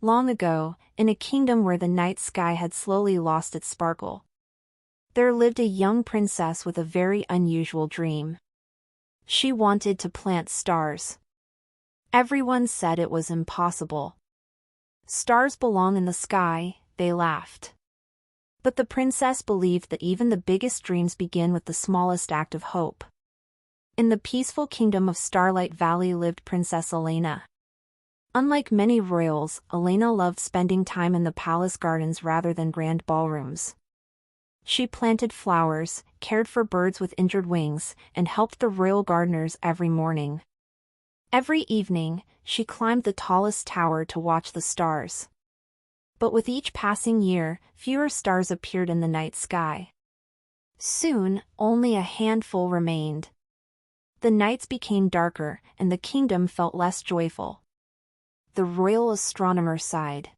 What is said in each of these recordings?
Long ago, in a kingdom where the night sky had slowly lost its sparkle, there lived a young princess with a very unusual dream. She wanted to plant stars. Everyone said it was impossible. Stars belong in the sky, they laughed. But the princess believed that even the biggest dreams begin with the smallest act of hope. In the peaceful kingdom of Starlight Valley lived Princess Elena. Unlike many royals, Elena loved spending time in the palace gardens rather than grand ballrooms. She planted flowers, cared for birds with injured wings, and helped the royal gardeners every morning. Every evening, she climbed the tallest tower to watch the stars. But with each passing year, fewer stars appeared in the night sky. Soon, only a handful remained. The nights became darker, and the kingdom felt less joyful. The royal astronomer sighed.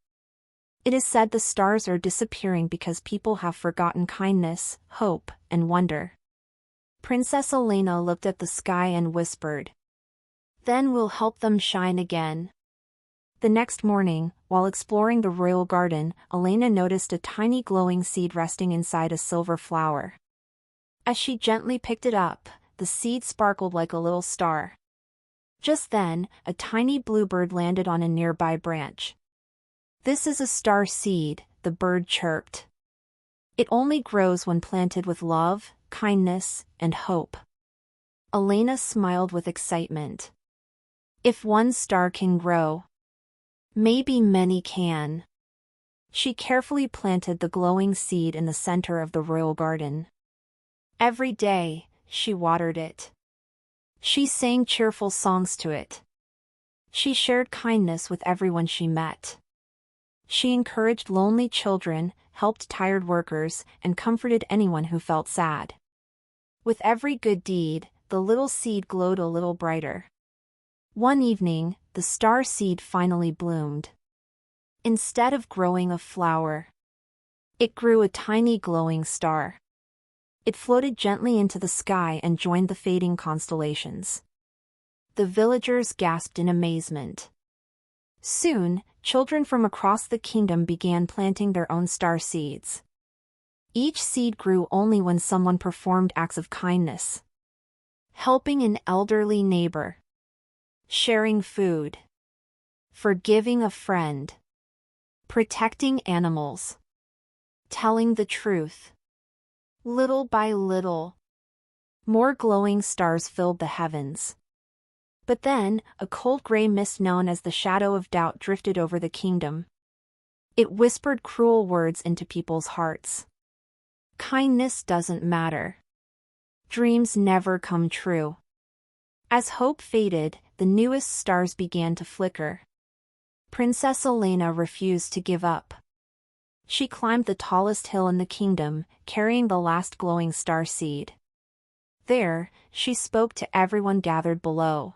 It is said the stars are disappearing because people have forgotten kindness, hope, and wonder. Princess Elena looked at the sky and whispered, "Then we'll help them shine again." The next morning, while exploring the royal garden, Elena noticed a tiny glowing seed resting inside a silver flower. As she gently picked it up, the seed sparkled like a little star. Just then, a tiny bluebird landed on a nearby branch. "This is a star seed," the bird chirped. "It only grows when planted with love, kindness, and hope." Elena smiled with excitement. If one star can grow, maybe many can. She carefully planted the glowing seed in the center of the royal garden. Every day, she watered it. She sang cheerful songs to it. She shared kindness with everyone she met. She encouraged lonely children, helped tired workers, and comforted anyone who felt sad. With every good deed, the little seed glowed a little brighter. One evening, the star seed finally bloomed. Instead of growing a flower, it grew a tiny glowing star. It floated gently into the sky and joined the fading constellations. The villagers gasped in amazement. Soon, children from across the kingdom began planting their own star seeds. Each seed grew only when someone performed acts of kindness. Helping an elderly neighbor. Sharing food. Forgiving a friend. Protecting animals. Telling the truth. Little by little, more glowing stars filled the heavens. But then, a cold gray mist known as the shadow of doubt drifted over the kingdom. It whispered cruel words into people's hearts. Kindness doesn't matter. Dreams never come true. As hope faded, the newest stars began to flicker. Princess Elena refused to give up. She climbed the tallest hill in the kingdom, carrying the last glowing star seed. There, she spoke to everyone gathered below.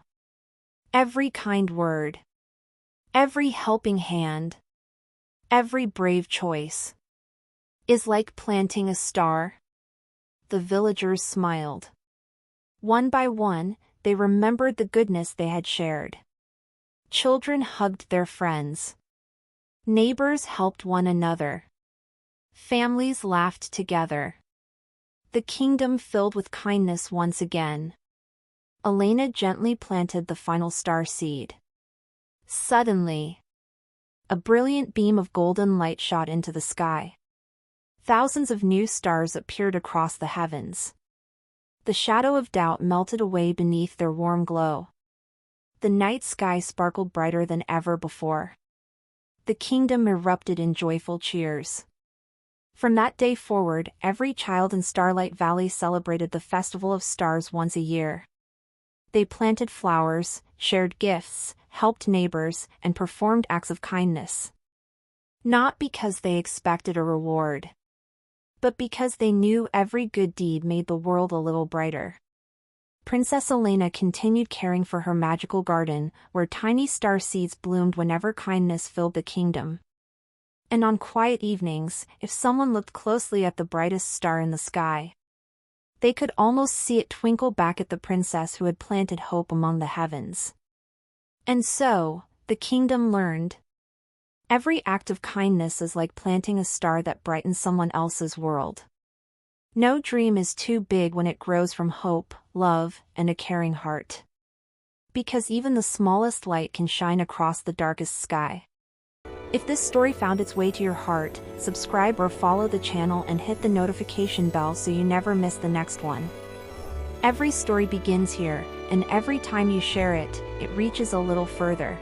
Every kind word. Every helping hand. Every brave choice. Is like planting a star. The villagers smiled. One by one, they remembered the goodness they had shared. Children hugged their friends. Neighbors helped one another. Families laughed together. The kingdom filled with kindness once again. Elena gently planted the final star seed. Suddenly, a brilliant beam of golden light shot into the sky. Thousands of new stars appeared across the heavens. The shadow of doubt melted away beneath their warm glow. The night sky sparkled brighter than ever before. The kingdom erupted in joyful cheers. From that day forward, every child in Starlight Valley celebrated the Festival of Stars once a year. They planted flowers, shared gifts, helped neighbors, and performed acts of kindness. Not because they expected a reward, but because they knew every good deed made the world a little brighter. Princess Elena continued caring for her magical garden, where tiny star seeds bloomed whenever kindness filled the kingdom. And on quiet evenings, if someone looked closely at the brightest star in the sky, they could almost see it twinkle back at the princess who had planted hope among the heavens. And so, the kingdom learned. Every act of kindness is like planting a star that brightens someone else's world. No dream is too big when it grows from hope, love, and a caring heart. Because even the smallest light can shine across the darkest sky. If this story found its way to your heart, subscribe or follow the channel and hit the notification bell so you never miss the next one. Every story begins here, and every time you share it, it reaches a little further.